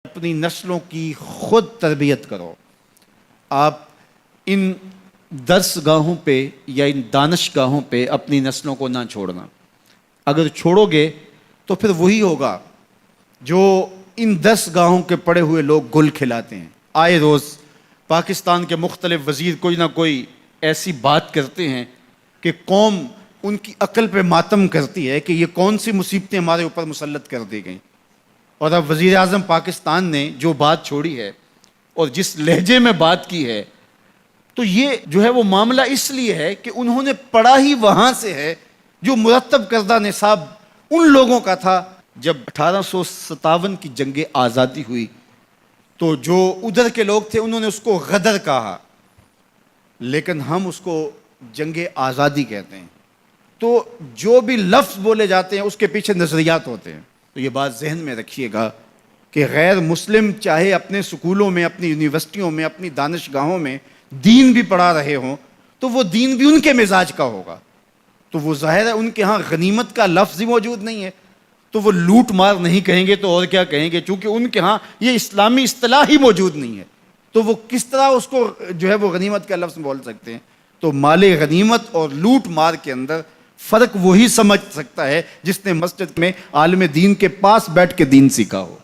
اپنی نسلوں کی خود تربیت کرو۔ آپ ان درس گاہوں پہ یا ان دانش گاہوں پہ اپنی نسلوں کو نہ چھوڑنا۔ اگر چھوڑو گے تو پھر وہی ہوگا جو ان درس گاہوں کے پڑے ہوئے لوگ گل کھلاتے ہیں۔ آئے روز پاکستان کے مختلف وزیر کوئی نہ کوئی ایسی بات کرتے ہیں کہ قوم ان کی عقل پہ ماتم کرتی ہے کہ یہ کون سی مصیبتیں ہمارے اوپر مسلط کر دی گئیں۔ اور اب وزیر اعظم پاکستان نے جو بات چھوڑی ہے اور جس لہجے میں بات کی ہے، تو یہ جو ہے وہ معاملہ اس لیے ہے کہ انہوں نے پڑھا ہی وہاں سے ہے جو مرتب کردہ نصاب ان لوگوں کا تھا جب 1857 کی جنگ آزادی ہوئی، تو جو ادھر کے لوگ تھے انہوں نے اس کو غدر کہا، لیکن ہم اس کو جنگ آزادی کہتے ہیں۔ تو جو بھی لفظ بولے جاتے ہیں اس کے پیچھے نظریات ہوتے ہیں۔ تو یہ بات ذہن میں رکھیے گا کہ غیر مسلم چاہے اپنے سکولوں میں، اپنی یونیورسٹیوں میں، اپنی دانشگاہوں میں دین بھی پڑھا رہے ہوں تو وہ دین بھی ان کے مزاج کا ہوگا۔ تو وہ ظاہر ہے ان کے ہاں غنیمت کا لفظ ہی موجود نہیں ہے، تو وہ لوٹ مار نہیں کہیں گے تو اور کیا کہیں گے، چونکہ ان کے ہاں یہ اسلامی اصطلاح ہی موجود نہیں ہے، تو وہ کس طرح اس کو جو ہے وہ غنیمت کا لفظ بول سکتے ہیں۔ تو مال غنیمت اور لوٹ مار کے اندر فرق وہی سمجھ سکتا ہے جس نے مسجد میں عالم دین کے پاس بیٹھ کے دین سیکھا ہو،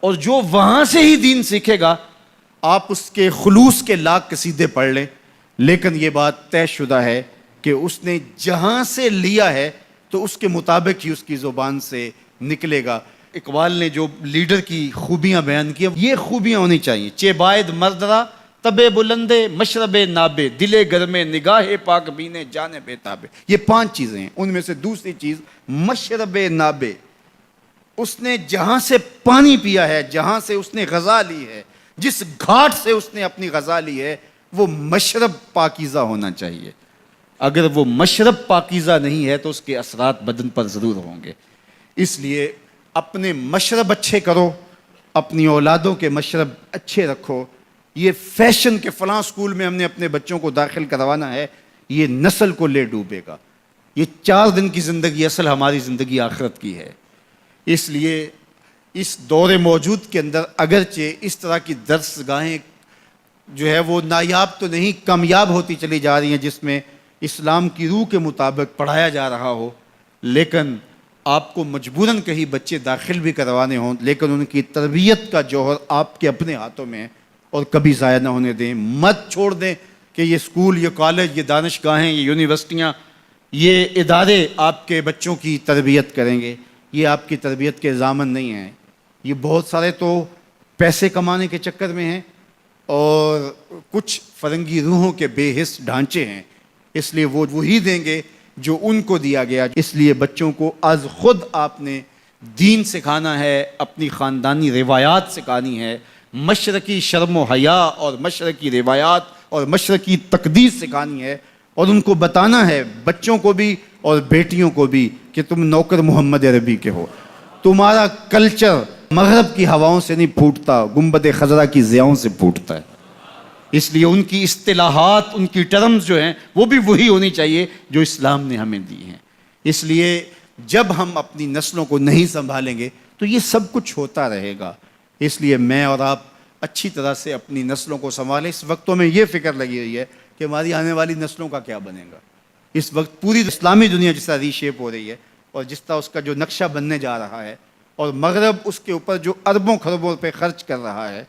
اور جو وہاں سے ہی دین سیکھے گا آپ اس کے خلوص کے لاکھ قصیدے پڑھ لیں، لیکن یہ بات طے شدہ ہے کہ اس نے جہاں سے لیا ہے تو اس کے مطابق ہی اس کی زبان سے نکلے گا۔ اقبال نے جو لیڈر کی خوبیاں بیان کی، یہ خوبیاں ہونی چاہیے: چے باید مردرا تبے بلندے مشرب نابے دلے گرمے نگاہ پاک بینے جان بے تابے۔ یہ 5 چیزیں ہیں، ان میں سے دوسری چیز مشرب نابے، اس نے جہاں سے پانی پیا ہے، جہاں سے اس نے غذا لی ہے، جس گھاٹ سے اس نے اپنی غذا لی ہے، وہ مشرب پاکیزہ ہونا چاہیے۔ اگر وہ مشرب پاکیزہ نہیں ہے تو اس کے اثرات بدن پر ضرور ہوں گے۔ اس لیے اپنے مشرب اچھے کرو، اپنی اولادوں کے مشرب اچھے رکھو۔ یہ فیشن کے فلاں سکول میں ہم نے اپنے بچوں کو داخل کروانا ہے، یہ نسل کو لے ڈوبے گا۔ یہ 4 دن کی زندگی اصل ہماری زندگی آخرت کی ہے۔ اس لیے اس دور موجود کے اندر اگرچہ اس طرح کی درس گاہیں جو ہے وہ نایاب تو نہیں، کامیاب ہوتی چلی جا رہی ہیں، جس میں اسلام کی روح کے مطابق پڑھایا جا رہا ہو، لیکن آپ کو مجبوراً کہیں بچے داخل بھی کروانے ہوں، لیکن ان کی تربیت کا جوہر آپ کے اپنے ہاتھوں میں ہے، اور کبھی ضائع نہ ہونے دیں۔ مت چھوڑ دیں کہ یہ اسکول، یہ کالج، یہ دانشگاہیں، یہ یونیورسٹیاں، یہ ادارے آپ کے بچوں کی تربیت کریں گے۔ یہ آپ کی تربیت کے ضامن نہیں ہیں۔ یہ بہت سارے تو پیسے کمانے کے چکر میں ہیں، اور کچھ فرنگی روحوں کے بے حس ڈھانچے ہیں، اس لیے وہ وہی دیں گے جو ان کو دیا گیا۔ اس لیے بچوں کو از خود آپ نے دین سکھانا ہے، اپنی خاندانی روایات سکھانی ہے، مشرقی شرم و حیا اور مشرقی روایات اور مشرقی تقدیس سکھانی ہے، اور ان کو بتانا ہے، بچوں کو بھی اور بیٹیوں کو بھی، کہ تم نوکر محمد عربی کے ہو۔ تمہارا کلچر مغرب کی ہواؤں سے نہیں پھوٹتا، گنبد خضرا کی ضیاؤں سے پھوٹتا ہے۔ اس لیے ان کی اصطلاحات، ان کی ٹرمز جو ہیں وہ بھی وہی ہونی چاہیے جو اسلام نے ہمیں دی ہیں۔ اس لیے جب ہم اپنی نسلوں کو نہیں سنبھالیں گے تو یہ سب کچھ ہوتا رہے گا۔ اس لیے میں اور آپ اچھی طرح سے اپنی نسلوں کو سنبھالیں۔ اس وقت میں یہ فکر لگی ہوئی ہے کہ ہماری آنے والی نسلوں کا کیا بنے گا۔ اس وقت پوری اسلامی دنیا جس طرح ری شیپ ہو رہی ہے، اور جس طرح اس کا جو نقشہ بننے جا رہا ہے، اور مغرب اس کے اوپر جو اربوں خربوں پہ خرچ کر رہا ہے،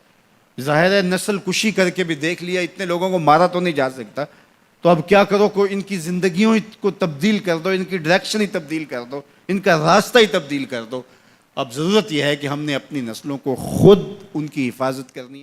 ظاہر ہے نسل کشی کر کے بھی دیکھ لیا، اتنے لوگوں کو مارا تو نہیں جا سکتا، تو اب کیا کرو، کو ان کی زندگیوں کو تبدیل کر دو، ان کی ڈائریکشن ہی تبدیل کر دو، ان کا راستہ ہی تبدیل کر دو۔ اب ضرورت یہ ہے کہ ہم نے اپنی نسلوں کو خود ان کی حفاظت کرنی ہے۔